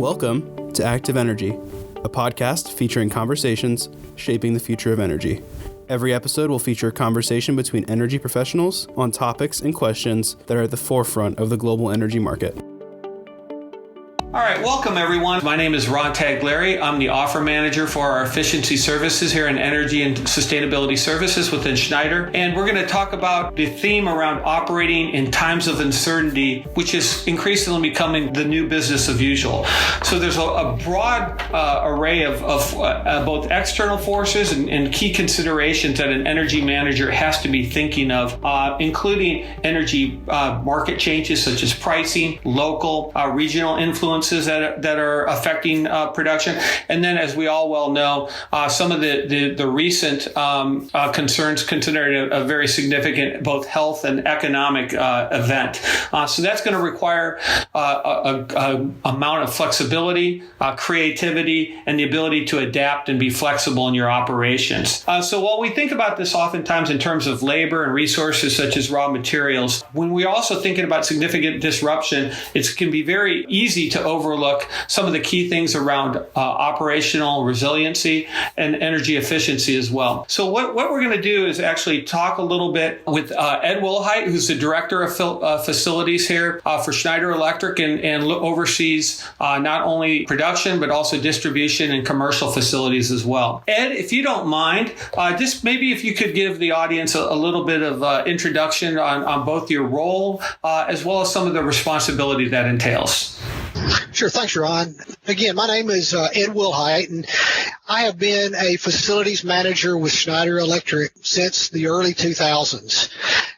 Welcome to Active Energy, a podcast featuring conversations shaping the future of energy. Every episode will feature a conversation between energy professionals on topics and questions that are at the forefront of the global energy market. All right, welcome everyone. My name is Ron Taglieri. I'm the offer manager for our efficiency services here in Energy and Sustainability Services within Schneider. And we're going to talk about the theme around operating in times of uncertainty, which is increasingly becoming the new business of usual. So there's a broad array of both external forces and key considerations that an energy manager has to be thinking of, including energy market changes such as pricing, local, regional influences that are affecting production. And then, as we all well know, some of the recent concerns considered a very significant both health and economic event. So that's going to require a amount of flexibility, creativity, and the ability to adapt and be flexible in your operations. So while we think about this oftentimes in terms of labor and resources such as raw materials, when we're also thinking about significant disruption, it can be very easy to overlook some of the key things around operational resiliency and energy efficiency as well. So what we're going to do is actually talk a little bit with Ed Wilhite, who's the director of facilities here for Schneider Electric and oversees not only production, but also distribution and commercial facilities as well. Ed, if you don't mind, just maybe if you could give the audience a little bit of introduction on both your role as well as some of the responsibility that entails. Sure. Thanks, Ron. Again, my name is Ed Wilhite, and I have been a facilities manager with Schneider Electric since the early 2000s.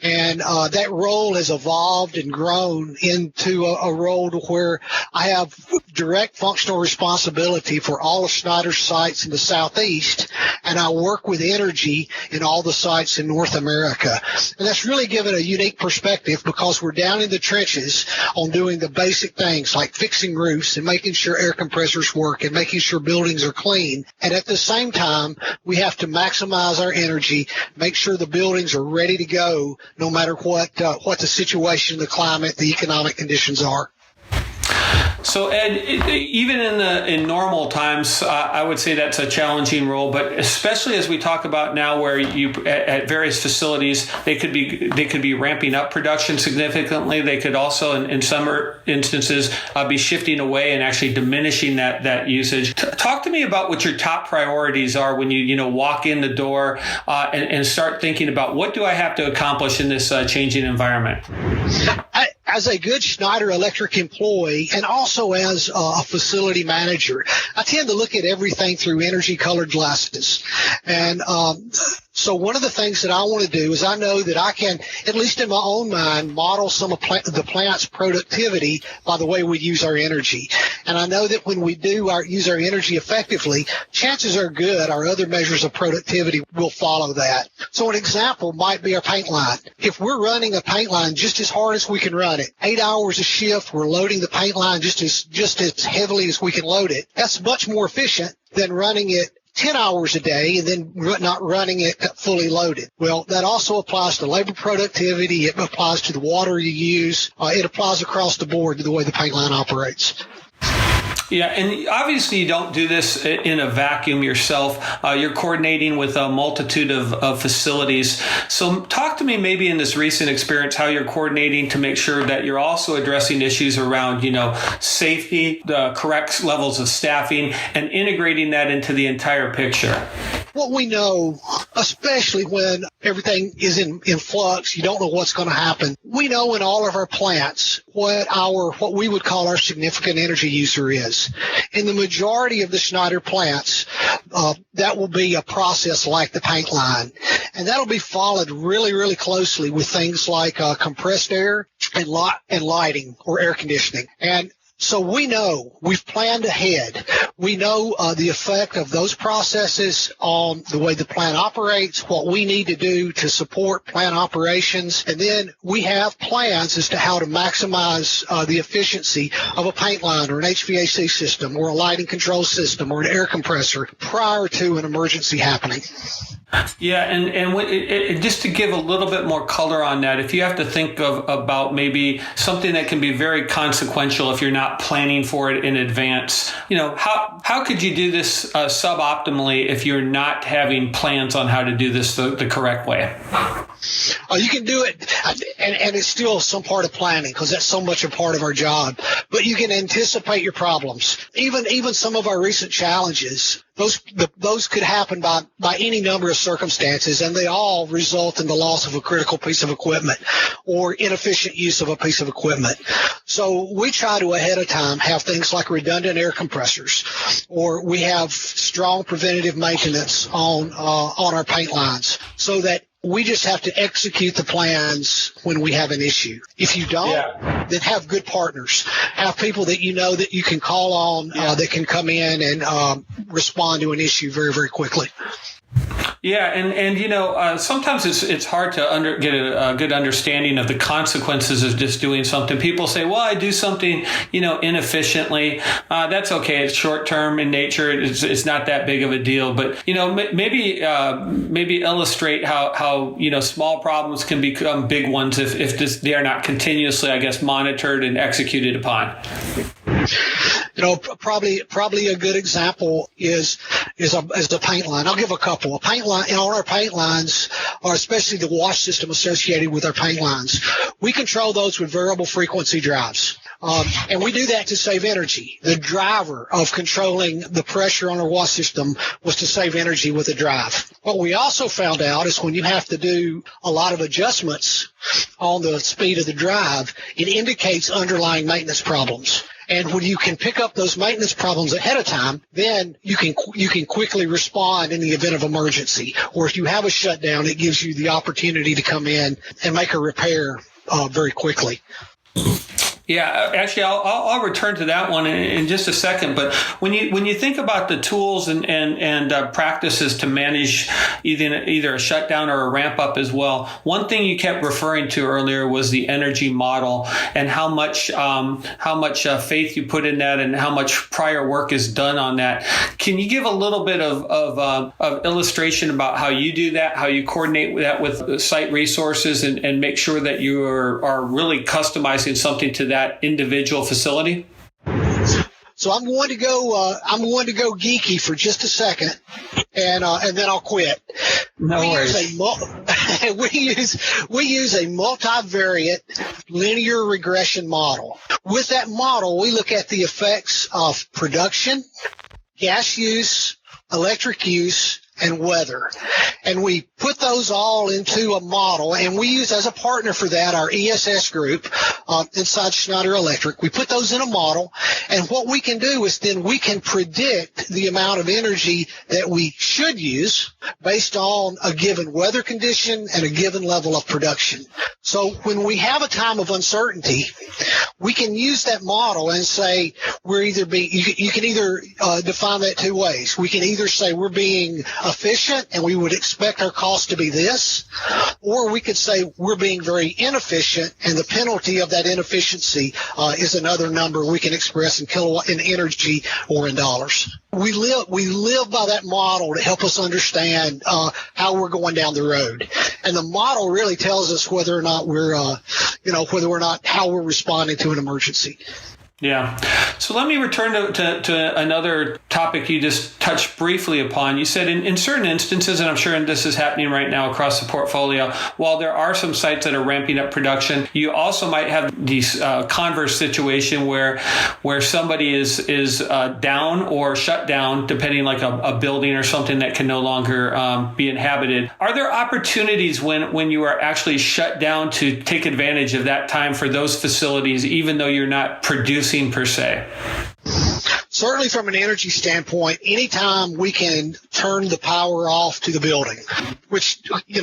And that role has evolved and grown into a role to where I have direct functional responsibility for all of Schneider's sites in the Southeast, and I work with energy in all the sites in North America. And that's really given a unique perspective because we're down in the trenches on doing the basic things like fixing roofs and making sure air compressors work and making sure buildings are clean. And at the same time, we have to maximize our energy, make sure the buildings are ready to go no matter what the situation, the climate, the economic conditions are. So, Ed, even in normal times, I would say that's a challenging role, but especially as we talk about now, where you at various facilities, they could be ramping up production significantly. They could also, in some instances, be shifting away and actually diminishing that usage. Talk to me about what your top priorities are when you walk in the door and start thinking about what do I have to accomplish in this changing environment. As a good Schneider Electric employee and also as a facility manager, I tend to look at everything through energy-colored glasses. And so one of the things that I want to do is I know that I can, at least in my own mind, model some of the plant's productivity by the way we use our energy. And I know that when we do use our energy effectively, chances are good our other measures of productivity will follow that. So an example might be our paint line. If we're running a paint line just as hard as we can run it, 8 hours a shift, we're loading the paint line just as heavily as we can load it. That's much more efficient than running it 10 hours a day and then not running it fully loaded. Well, that also applies to labor productivity. It applies to the water you use. It applies across the board to the way the paint line operates. Yeah, and obviously you don't do this in a vacuum yourself. You're coordinating with a multitude of facilities. So talk to me maybe in this recent experience how you're coordinating to make sure that you're also addressing issues around, safety, the correct levels of staffing, and integrating that into the entire picture. What we know, especially when everything is in flux, you don't know what's going to happen. We know in all of our plants what we would call our significant energy user is. In the majority of the Schneider plants, that will be a process like the paint line. And that'll be followed really, really closely with things like compressed air and lighting or air conditioning. And so we know, we've planned ahead. We know the effect of those processes on the way the plant operates, what we need to do to support plant operations, and then we have plans as to how to maximize the efficiency of a paint line or an HVAC system or a lighting control system or an air compressor prior to an emergency happening. Yeah, and just to give a little bit more color on that, if you have to think about maybe something that can be very consequential if you're not not planning for it in advance. How could you do this suboptimally if you're not having plans on how to do this the correct way? You can do it, and it's still some part of planning because that's so much a part of our job. But you can anticipate your problems. Even some of our recent challenges, those could happen by any number of circumstances, and they all result in the loss of a critical piece of equipment or inefficient use of a piece of equipment. So we try to ahead of time have things like redundant air compressors, or we have strong preventative maintenance on our paint lines, so that we just have to execute the plans when we have an issue. If you don't, then have good partners. Have people that you know that you can call on that can come in and respond to an issue very, very quickly. Yeah, and sometimes it's hard to get a good understanding of the consequences of just doing something. People say, well, I do something, inefficiently. That's okay. It's short term in nature. It's not that big of a deal. But, maybe illustrate how small problems can become big ones if they are not continuously, I guess, monitored and executed upon. Probably a good example is a paint line. I'll give a couple. A paint line, on our paint lines, or especially the wash system associated with our paint lines, we control those with variable frequency drives. And we do that to save energy. The driver of controlling the pressure on our wash system was to save energy with a drive. What we also found out is when you have to do a lot of adjustments on the speed of the drive, it indicates underlying maintenance problems. And when you can pick up those maintenance problems ahead of time, then you can quickly respond in the event of emergency. Or if you have a shutdown, it gives you the opportunity to come in and make a repair very quickly. Yeah, actually, I'll return to that one in just a second. But when you think about the tools and practices to manage either a shutdown or a ramp up as well, one thing you kept referring to earlier was the energy model and how much faith you put in that and how much prior work is done on that. Can you give a little bit of illustration about how you do that, how you coordinate that with site resources and make sure that you are really customizing something to that individual facility? So I'm going to go geeky for just a second, and then I'll quit. No worries. We use a multivariate linear regression model. With that model, we look at the effects of production, gas use, electric use, and weather. And we put those all into a model, and we use as a partner for that our ESS group inside Schneider Electric. We put those in a model, and what we can do is then we can predict the amount of energy that we should use based on a given weather condition and a given level of production. So when we have a time of uncertainty, we can use that model and say you can either define that two ways. We can either say we're being efficient and we would expect our cost to be this, or we could say we're being very inefficient and the penalty of that inefficiency is another number we can express in kilowatt in energy or in dollars. We live by that model to help us understand how we're going down the road, and the model really tells us whether or not how we're responding to an emergency. Yeah. So let me return to another topic you just touched briefly upon. You said in certain instances, and I'm sure this is happening right now across the portfolio, while there are some sites that are ramping up production, you also might have these converse situation where somebody is down or shut down, depending like a building or something that can no longer be inhabited. Are there opportunities when you are actually shut down to take advantage of that time for those facilities, even though you're not producing per se? Certainly from an energy standpoint, anytime we can turn the power off to the building, which, in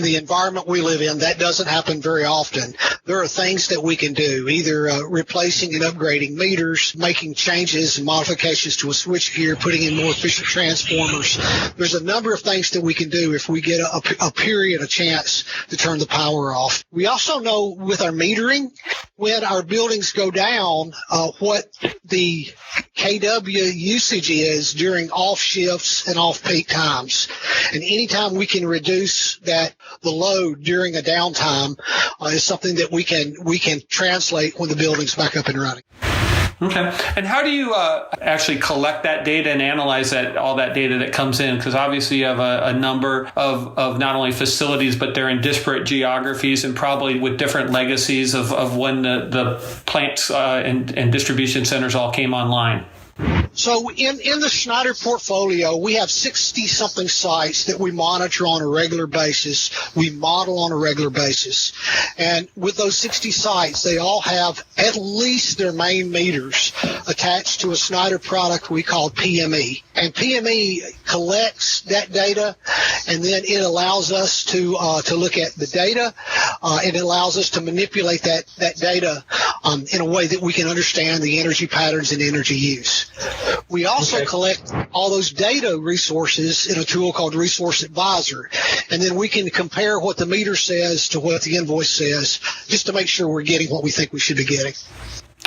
the environment we live in, that doesn't happen very often. There are things that we can do, either replacing and upgrading meters, making changes and modifications to a switchgear, putting in more efficient transformers. There's a number of things that we can do if we get a chance to turn the power off. We also know with our metering, when our buildings go down, what the kW usage is during off shifts and off peak times. And anytime we can reduce the load during a downtime is something that we can translate when the building's back up and running. Okay. And how do you actually collect that data and analyze all that data that comes in? Because obviously you have a number of not only facilities, but they're in disparate geographies and probably with different legacies of when the plants and distribution centers all came online. So in the Schneider portfolio, we have 60-something sites that we monitor on a regular basis. We model on a regular basis. And with those 60 sites, they all have at least their main meters attached to a Schneider product we call PME. And PME collects that data, and then it allows us to look at the data. It allows us to manipulate that data in a way that we can understand the energy patterns and energy use. We also collect all those data resources in a tool called Resource Advisor, and then we can compare what the meter says to what the invoice says just to make sure we're getting what we think we should be getting.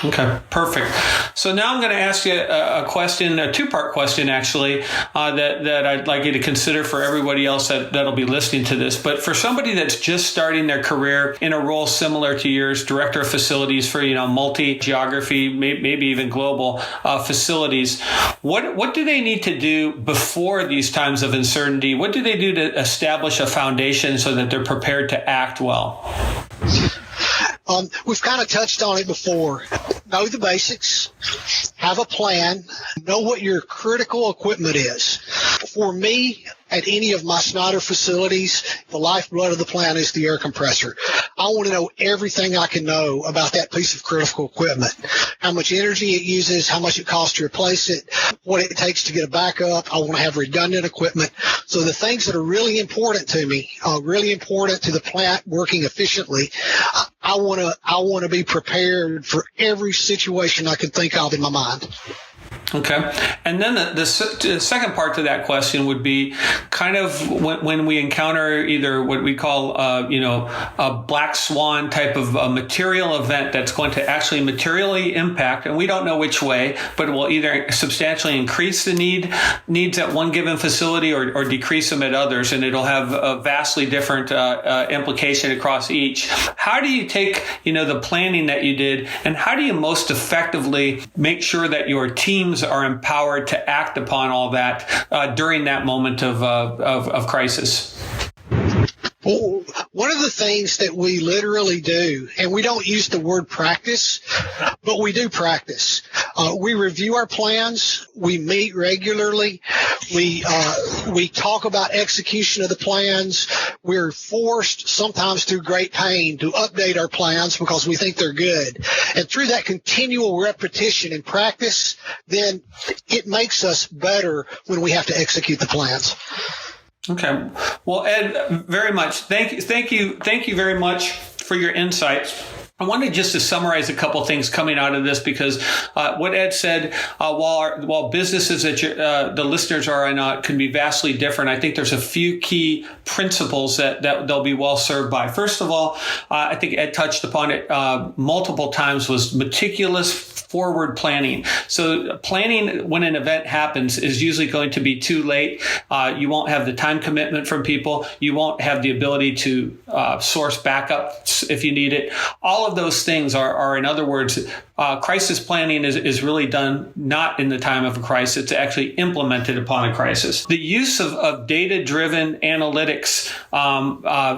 Okay, perfect. So now I'm going to ask you a question, a two-part question, actually, that I'd like you to consider for everybody else that'll be listening to this. But for somebody that's just starting their career in a role similar to yours, director of facilities for, multi-geography, maybe even global facilities, what do they need to do before these times of uncertainty? What do they do to establish a foundation so that they're prepared to act well? We've kind of touched on it before. Know the basics, have a plan, know what your critical equipment is. For me, at any of my Schneider facilities, the lifeblood of the plant is the air compressor. I want to know everything I can know about that piece of critical equipment, how much energy it uses, how much it costs to replace it, what it takes to get a backup. I want to have redundant equipment. So the things that are really important to me, really important to the plant working efficiently, I want to be prepared for every situation I can think of in my mind. Okay. And then the second part to that question would be kind of when we encounter either what we call, a black swan type of material event that's going to actually materially impact, and we don't know which way, but it will either substantially increase the needs at one given facility or decrease them at others, and it'll have a vastly different implication across each. How do you take, the planning that you did, and how do you most effectively make sure that your teams are empowered to act upon all that during that moment of crisis? Well, one of the things that we literally do, and we don't use the word practice, but we do practice. We review our plans. We meet regularly. We talk about execution of the plans. We're forced, sometimes through great pain, to update our plans because we think they're good. And through that continual repetition and practice, then it makes us better when we have to execute the plans. Okay. Well, Ed, very much. Thank you very much for your insights. I wanted just to summarize a couple of things coming out of this because what Ed said, while businesses that the listeners are in can be vastly different, I think there's a few key principles that they'll be well served by. First of all, I think Ed touched upon it multiple times, was meticulous forward planning. So planning when an event happens is usually going to be too late. You won't have the time commitment from people. You won't have the ability to source backups if you need it. All of those things are in other words, crisis planning is really done not in the time of a crisis. It's actually implemented upon a crisis. The use of data-driven analytics,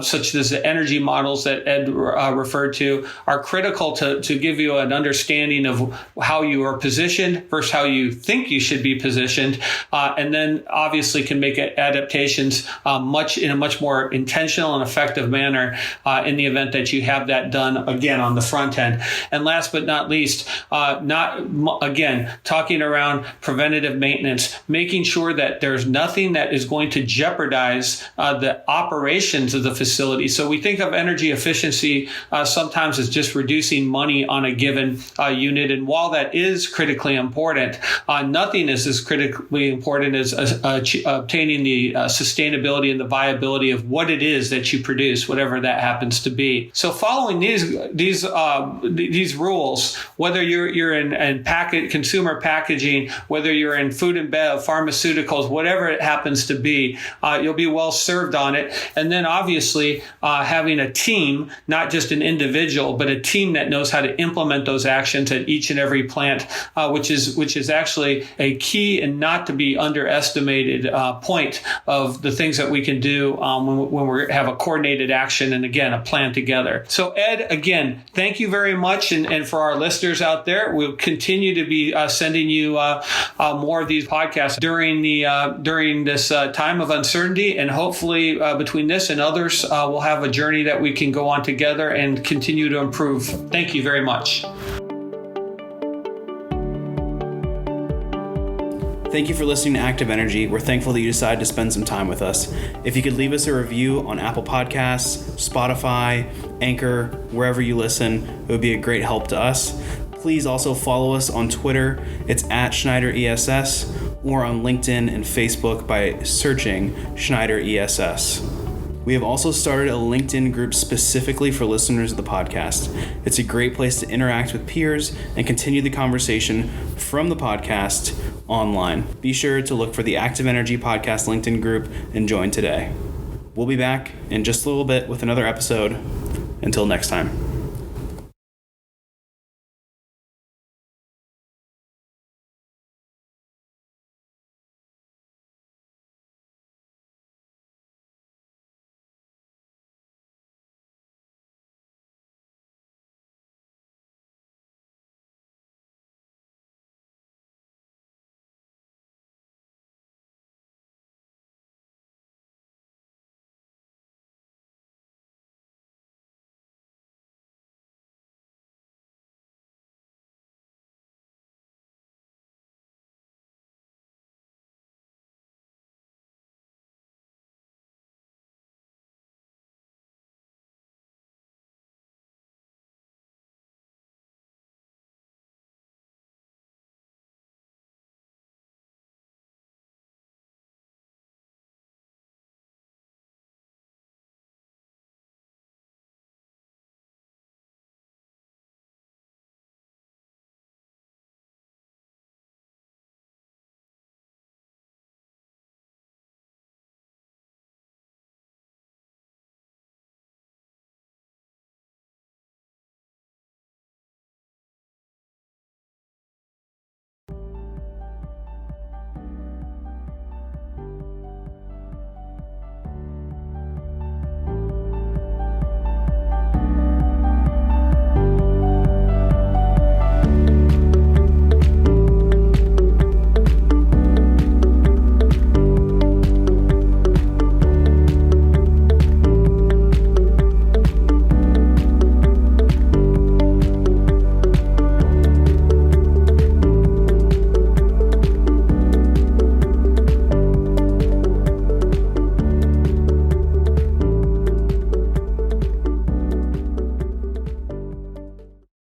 such as the energy models that Ed referred to, are critical to give you an understanding of how you are positioned versus how you think you should be positioned, and then obviously can make adaptations in a much more intentional and effective manner in the event that you have that done again on the front end. And last but not least, talking around preventative maintenance, making sure that there's nothing that is going to jeopardize the operations of the facility. So we think of energy efficiency sometimes as just reducing money on a given unit. And while that is critically important, nothing is as critically important as obtaining the sustainability and the viability of what it is that you produce, whatever that happens to be. So following these rules, whether you're in consumer packaging, whether you're in food and bev, pharmaceuticals, whatever it happens to be, you'll be well served on it. And then obviously having a team, not just an individual, but a team that knows how to implement those actions at each and every plant, which is actually a key and not to be underestimated point of the things that we can do when we have a coordinated action and, again, a plan together. So, Ed, again, thank you very much. And for our listeners out there, we'll continue to be sending you more of these podcasts during this time of uncertainty. And hopefully between this and others, we'll have a journey that we can go on together and continue to improve. Thank you very much. Thank you for listening to Active Energy. We're thankful that you decided to spend some time with us. If you could leave us a review on Apple Podcasts, Spotify, Anchor, wherever you listen, it would be a great help to us. Please also follow us on Twitter. It's at Schneider ESS, or on LinkedIn and Facebook by searching Schneider ESS. We have also started a LinkedIn group specifically for listeners of the podcast. It's a great place to interact with peers and continue the conversation from the podcast online. Be sure to look for the Active Energy Podcast LinkedIn group and join today. We'll be back in just a little bit with another episode. Until next time.